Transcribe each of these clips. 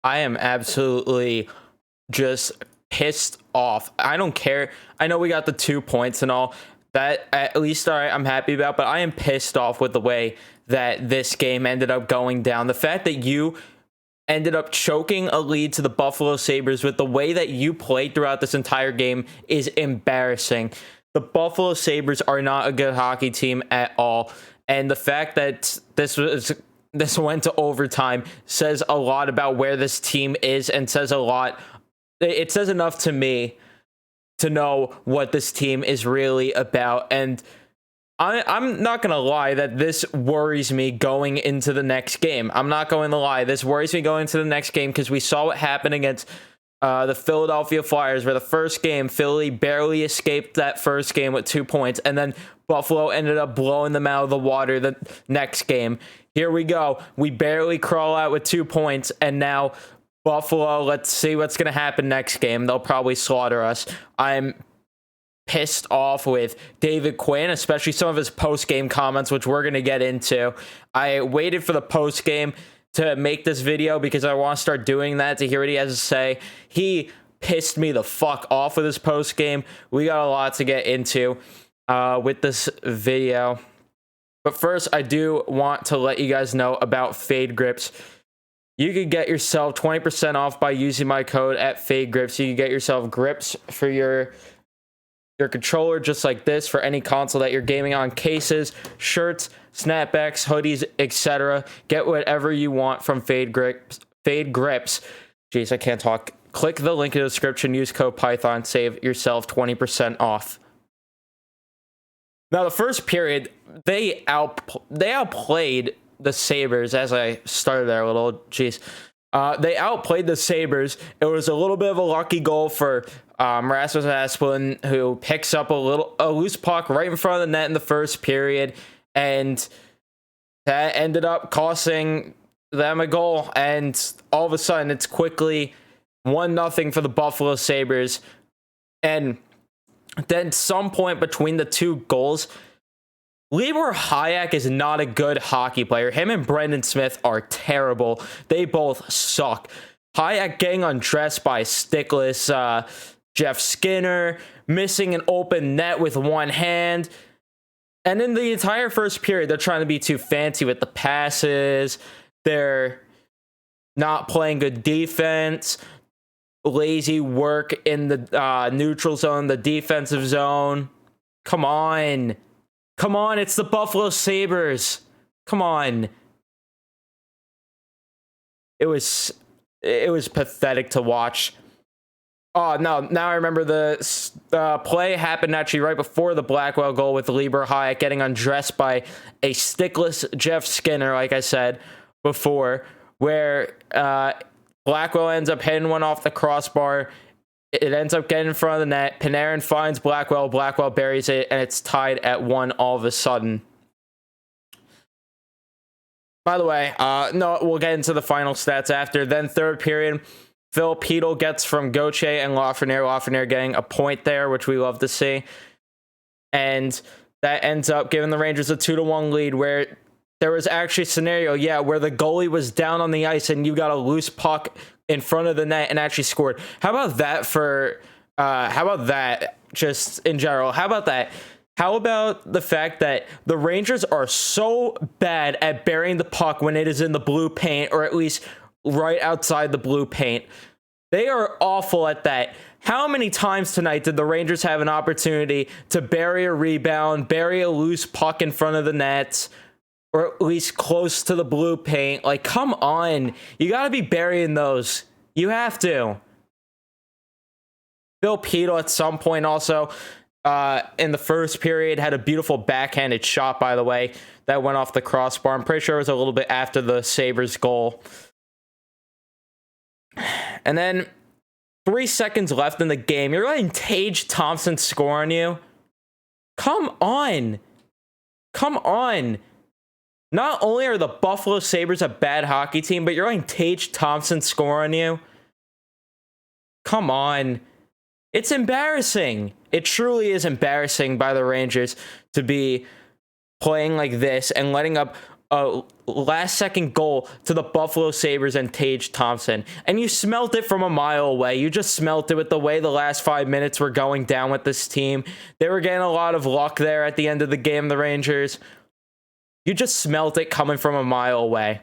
I am absolutely just pissed off. I don't care. I know we got the 2 points and all. That at least I'm happy about, but I am pissed off with the way that this game ended up going down. The fact that you ended up choking a lead to the Buffalo Sabres with the way that you played throughout this entire game is embarrassing. The Buffalo Sabres are not a good hockey team at all. And the fact that this went to overtime says a lot about where this team is, and says a lot. It says enough to me to know what this team is really about. And I'm not going to lie that this worries me going into the next game. I'm not going to lie. This worries me going into the next game because we saw what happened against the Philadelphia Flyers, where the first game, Philly barely escaped that first game with 2 points, and then Buffalo ended up blowing them out of the water the next game. Here we go. We barely crawl out with 2 points, and now Buffalo, let's see what's going to happen next game. They'll probably slaughter us. I'm pissed off with David Quinn, especially some of his post-game comments, which we're going to get into. I waited for the post-game to make this video because I want to start doing that to hear what he has to say. He pissed me the fuck off with his post-game. We got a lot to get into with this video. But first, I do want to let you guys know about Fade Grips. You could get yourself 20% off by using my code at Fade Grips. You can get yourself grips for your controller just like this for any console that you're gaming on. Cases, shirts, snapbacks, hoodies, etc. Get whatever you want from Fade Grips. Jeez, I can't talk. Click the link in the description. Use code Python. Save yourself 20% off. Now, the first period, they outplayed the Sabres, as I started there a little. Jeez. They outplayed the Sabres. It was a little bit of a lucky goal for Rasmus Asplund, who picks up a loose puck right in front of the net in the first period, and that ended up costing them a goal. And all of a sudden, it's quickly 1-0 for the Buffalo Sabres. And then some point between the two goals, Libor Hajek is not a good hockey player. Him and Brendan Smith are terrible. They both suck. Hajek getting undressed by stickless Jeff Skinner, missing an open net with one hand. And in the entire first period, they're trying to be too fancy with the passes. They're not playing good defense. Lazy work in the neutral zone, the defensive zone. Come on. Come on, it's the Buffalo Sabres. Come on. It was pathetic to watch. Oh, no, now I remember the play happened actually right before the Blackwell goal with Libor Hajek getting undressed by a stickless Jeff Skinner, like I said before, where Blackwell ends up hitting one off the crossbar. It ends up getting in front of the net. Panarin finds Blackwell. Blackwell buries it, and it's tied at 1 all of a sudden. By the way, no, we'll get into the final stats after. Then third period, Phil Petel gets from Gauthier and Lafreniere. Lafreniere getting a point there, which we love to see. And that ends up giving the Rangers a 2-1 lead, where there was actually a scenario, where the goalie was down on the ice and you got a loose puck in front of the net and actually scored. How about that just in general? How about that? How about the fact that the Rangers are so bad at burying the puck when it is in the blue paint, or at least right outside the blue paint? They are awful at that. How many times tonight did the Rangers have an opportunity to bury a rebound, bury a loose puck in front of the net, or at least close to the blue paint? Like, come on. You got to be burying those. You have to. Phil Petel at some point also in the first period had a beautiful backhanded shot, by the way, that went off the crossbar. I'm pretty sure it was a little bit after the Sabres goal. And then 3 seconds left in the game. You're letting Tage Thompson score on you? Come on. Come on. Not only are the Buffalo Sabres a bad hockey team, but you're letting Tage Thompson score on you? Come on. It's embarrassing. It truly is embarrassing by the Rangers to be playing like this and letting up last second goal to the Buffalo Sabres and Tage Thompson. And you smelt it from a mile away. You just smelt it with the way the last 5 minutes were going down with this team. They were getting a lot of luck there at the end of the game, the Rangers. You just smelt it coming from a mile away.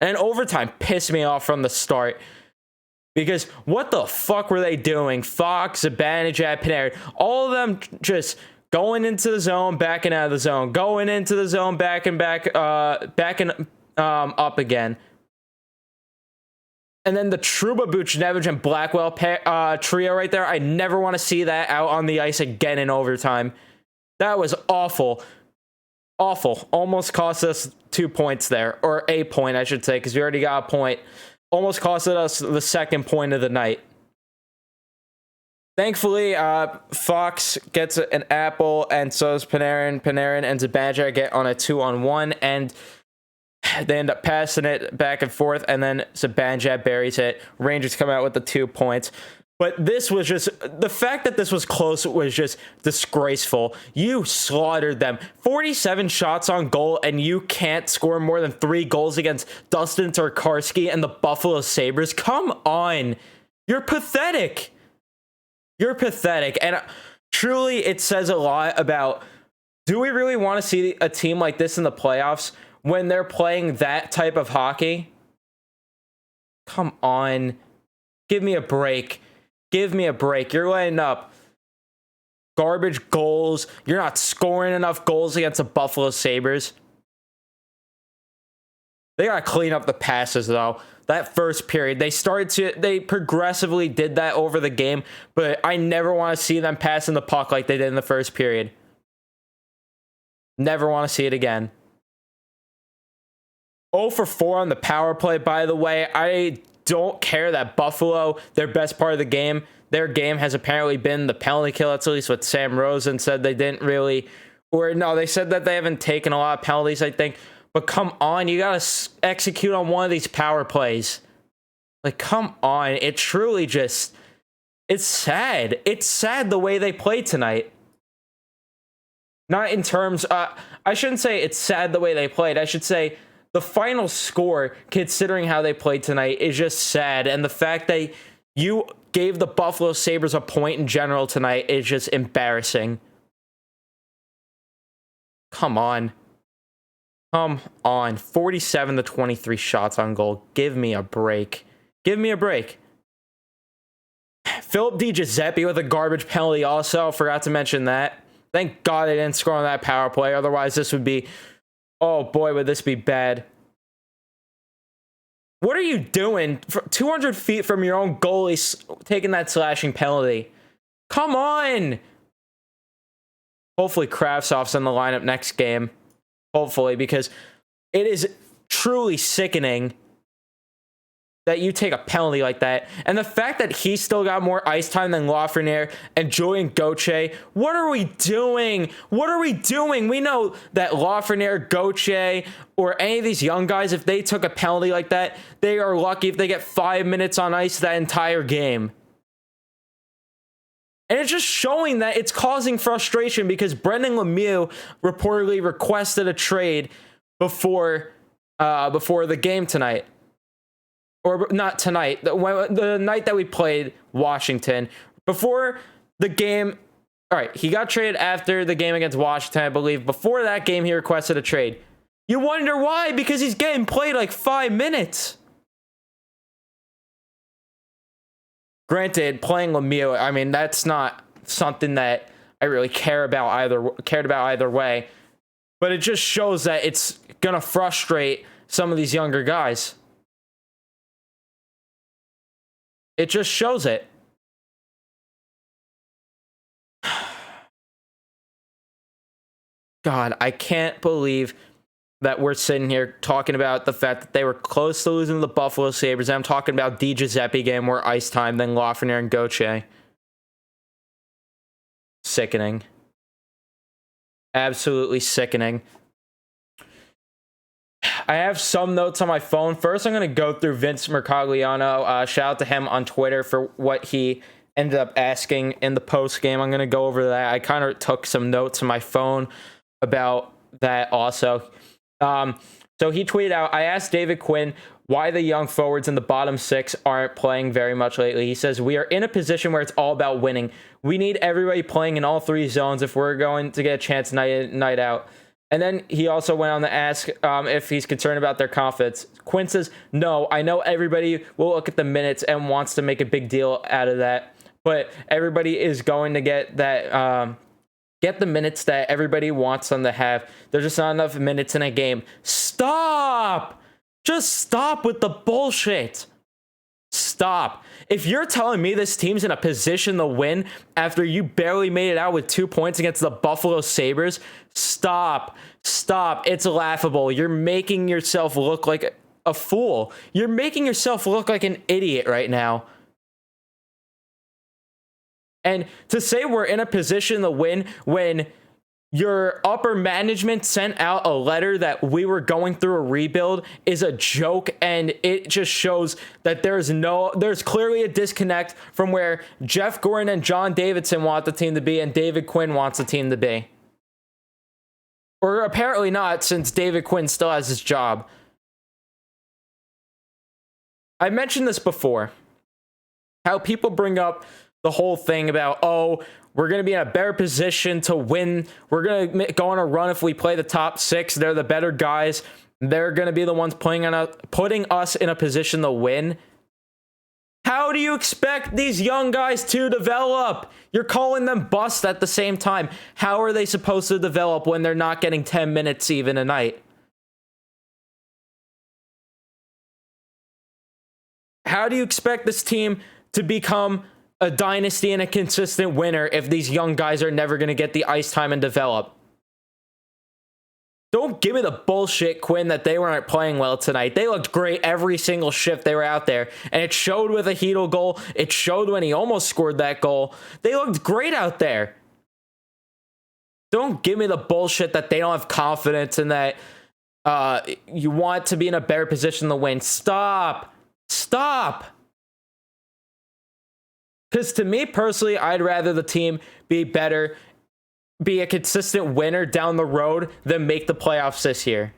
And overtime pissed me off from the start. Because what the fuck were they doing? Fox, Zibanejad, Panarin, all of them just going into the zone, backing out of the zone, going into the zone, backing up again. And then the Trouba, Buchnevich, and Blackwell trio right there. I never want to see that out on the ice again in overtime. That was awful. Awful. Almost cost us 2 points there. Or a point, I should say, because we already got a point. Almost costed us the second point of the night. Thankfully, Fox gets an apple, and so does Panarin. Panarin and Zibanejad get on a 2-on-1, and they end up passing it back and forth, and then Zibanejad buries it. Rangers come out with the 2 points. But this was just, the fact that this was close was just disgraceful. You slaughtered them. 47 shots on goal, and you can't score more than 3 goals against Dustin Tokarski and the Buffalo Sabres. Come on. You're pathetic. You're pathetic. And truly, it says a lot about, do we really want to see a team like this in the playoffs when they're playing that type of hockey? Come on. Give me a break. Give me a break. You're laying up garbage goals. You're not scoring enough goals against the Buffalo Sabres. They got to clean up the passes, though. That first period, they progressively did that over the game, but I never want to see them passing the puck like they did in the first period. Never want to see it again. 0 for 4 on the power play, by the way. I don't care that Buffalo, their best part of the game, their game has apparently been the penalty kill. That's at least what Sam Rosen said. They didn't really, or no, they said that they haven't taken a lot of penalties, I think. But come on, you got to execute on one of these power plays. Like, come on. It truly just, it's sad. It's sad the way they played tonight. Not in terms, I shouldn't say it's sad the way they played. I should say the final score, considering how they played tonight, is just sad. And the fact that you gave the Buffalo Sabres a point in general tonight is just embarrassing. Come on. Come on. 47 to 23 shots on goal. Give me a break. Give me a break. Philip DiGiuseppe with a garbage penalty also. Forgot to mention that. Thank God they didn't score on that power play. Otherwise, this would be... Oh, boy, would this be bad. What are you doing? 200 feet from your own goalie taking that slashing penalty. Come on! Hopefully, Kravtsov's in the lineup next game. Hopefully, because it is truly sickening that you take a penalty like that. And the fact that he still got more ice time than Lafreniere and Julian Gauthier. What are we doing? What are we doing? We know that Lafreniere, Gauthier, or any of these young guys, if they took a penalty like that, they are lucky if they get 5 minutes on ice that entire game. And it's just showing that it's causing frustration because Brendan Lemieux reportedly requested a trade before the game tonight. Or not tonight, the night that we played Washington. Before the game, all right, he got traded after the game against Washington, I believe. Before that game, he requested a trade. You wonder why? Because he's getting played like 5 minutes. Granted, playing Lemieux, I mean, that's not something that I really cared about either way. But it just shows that it's going to frustrate some of these younger guys. It just shows it. God, I can't believe that we're sitting here talking about the fact that they were close to losing to the Buffalo Sabres. I'm talking about DiGiuseppe getting more ice time than Lafreniere and Gauthier. Sickening. Absolutely sickening. I have some notes on my phone. First, I'm going to go through Vince Mercogliano. Shout out to him on Twitter for what he ended up asking in the post game. I'm going to go over that. I kind of took some notes on my phone about that also. So he tweeted out, I asked David Quinn why the young forwards in the bottom six aren't playing very much lately. He says, we are in a position where it's all about winning. We need everybody playing in all three zones if we're going to get a chance night in, night out. And then he also went on to ask if he's concerned about their confidence. Quinn says, no, I know everybody will look at the minutes and wants to make a big deal out of that. But everybody is going to get that, get the minutes that everybody wants them to have. There's just not enough minutes in a game. Stop! Just stop with the bullshit. Stop. If you're telling me this team's in a position to win after you barely made it out with 2 points against the Buffalo Sabres, stop. Stop. It's laughable. You're making yourself look like a fool. You're making yourself look like an idiot right now. And to say we're in a position to win when your upper management sent out a letter that we were going through a rebuild is a joke, and it just shows that there's clearly a disconnect from where Jeff Gordon and John Davidson want the team to be and David Quinn wants the team to be. Or apparently not, since David Quinn still has his job. I mentioned this before, how people bring up the whole thing about, oh, we're going to be in a better position to win. We're going to go on a run if we play the top six. They're the better guys. They're going to be the ones putting us in a position to win. How do you expect these young guys to develop? You're calling them bust at the same time. How are they supposed to develop when they're not getting 10 minutes even a night? How do you expect this team to become a dynasty and a consistent winner if these young guys are never going to get the ice time and develop? Don't give me the bullshit, Quinn, that they weren't playing well tonight. They looked great every single shift they were out there. And it showed with a Hedl goal. It showed when he almost scored that goal. They looked great out there. Don't give me the bullshit that they don't have confidence and that you want to be in a better position to win. Stop. Stop. Because to me personally, I'd rather the team be better, be a consistent winner down the road than make the playoffs this year.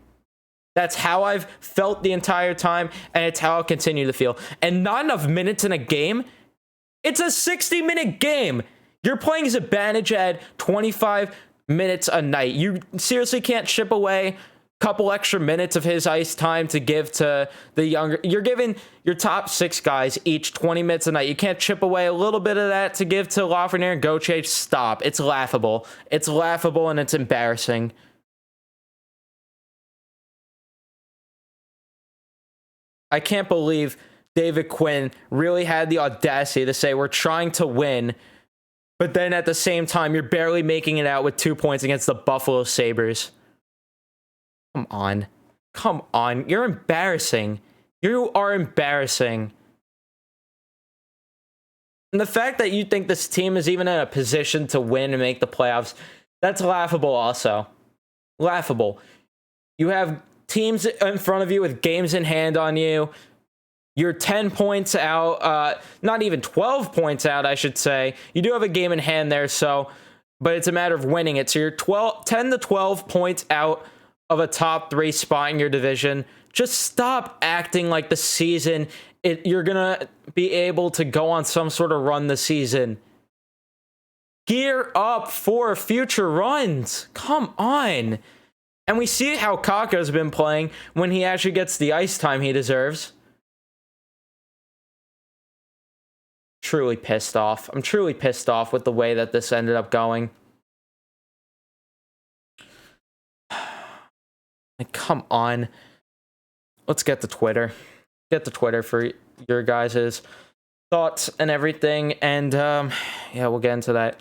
That's how I've felt the entire time, and it's how I'll continue to feel. And not enough minutes in a game. It's a 60-minute game. You're playing Zibanejad at 25 minutes a night. You seriously can't chip away couple extra minutes of his ice time to give to the younger. You're giving your top six guys each 20 minutes a night. You can't chip away a little bit of that to give to Lafreniere and Gauthier. Stop. It's laughable. It's laughable and it's embarrassing. I can't believe David Quinn really had the audacity to say we're trying to win, but then at the same time, you're barely making it out with 2 points against the Buffalo Sabres. Come on. Come on. You're embarrassing. You are embarrassing. And the fact that you think this team is even in a position to win and make the playoffs, that's laughable also. Laughable. You have teams in front of you with games in hand on you. You're 10 points out. Not even 12 points out, I should say. You do have a game in hand there, but it's a matter of winning it. So you're 10 to 12 points out of a top 3 spot in your division. Just stop acting like the season, you're gonna be able to go on some sort of run this season. Gear up for future runs. Come on. And we see how Kakko's been playing when he actually gets the ice time he deserves. Truly pissed off. I'm truly pissed off with the way that this ended up going. Come on. Let's get to Twitter. Get to Twitter for your guys' thoughts and everything. And yeah, we'll get into that.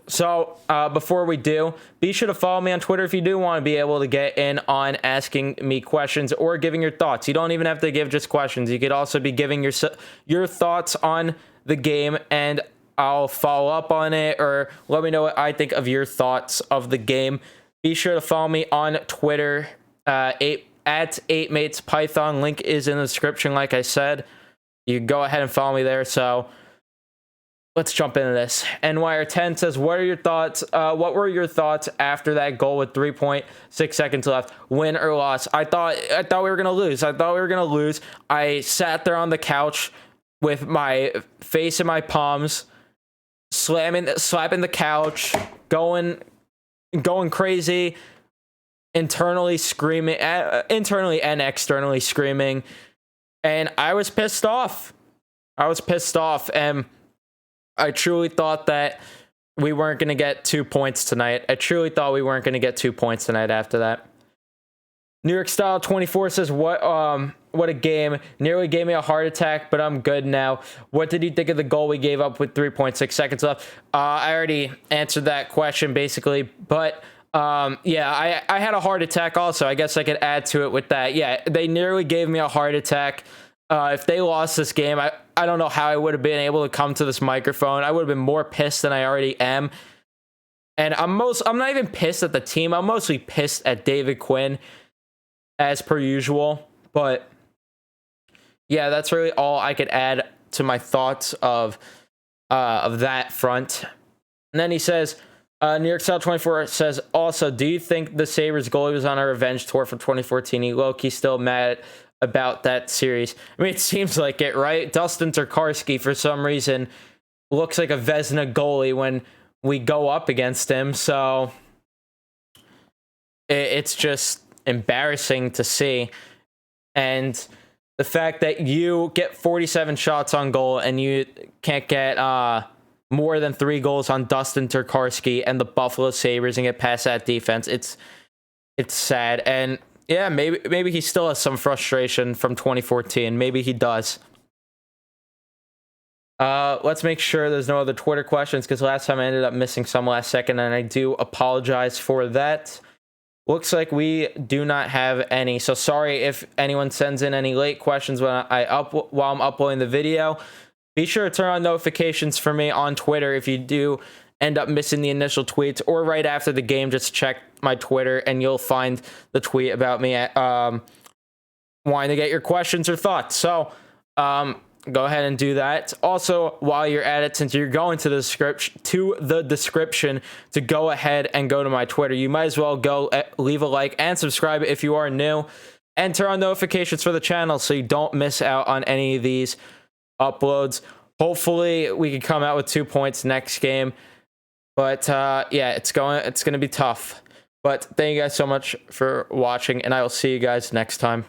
So before we do, be sure to follow me on Twitter if you do want to be able to get in on asking me questions or giving your thoughts. You don't even have to give just questions. You could also be giving your thoughts on the game, and I'll follow up on it, or let me know what I think of your thoughts of the game. Be sure to follow me on Twitter, at 8matespython. Link is in the description, like I said. You can go ahead and follow me there. So let's jump into this. NYR10 says, what were your thoughts after that goal with 3.6 seconds left? Win or loss? I thought we were gonna lose. I sat there on the couch with my face in my palms, slapping the couch, going crazy, internally and externally screaming, and I was pissed off. And I truly thought that we weren't going to get 2 points tonight. After that. New York Style 24 says, what a game. Nearly gave me a heart attack, but I'm good now. What did you think of the goal we gave up with 3.6 seconds left? I already answered that question basically, but yeah, I had a heart attack also. I guess I could add to it with that. Yeah, they nearly gave me a heart attack. If they lost this game, I don't know how I would have been able to come to this microphone. I would have been more pissed than I already am. And I'm not even pissed at the team. I'm mostly pissed at David Quinn, as per usual. But yeah, that's really all I could add to my thoughts of that front. And then he says, New York Style 24 says, also, do you think the Sabres goalie was on a revenge tour from 2014? He low-key still mad about that series. I mean, it seems like it, right? Dustin Tokarski, for some reason, looks like a Vezina goalie when we go up against him. So it's just embarrassing to see. And the fact that you get 47 shots on goal and you can't get more than 3 goals on Dustin Tokarski and the Buffalo Sabres and get past that defense, it's sad. And yeah, maybe he still has some frustration from 2014. Maybe he does. Let's make sure there's no other Twitter questions, because last time I ended up missing some last second, and I do apologize for that. Looks like we do not have any, so sorry if anyone sends in any late questions while I'm uploading the video. Be sure to turn on notifications for me on Twitter if you do end up missing the initial tweets, or right after the game, just check my Twitter and you'll find the tweet about me wanting to get your questions or thoughts. So go ahead and do that. Also, while you're at it, since you're going to the description to go ahead and go to my Twitter, you might as well go leave a like and subscribe if you are new, and turn on notifications for the channel so you don't miss out on any of these uploads. Hopefully we can come out with 2 points next game. But yeah, it's going to be tough. But thank you guys so much for watching, and I will see you guys next time.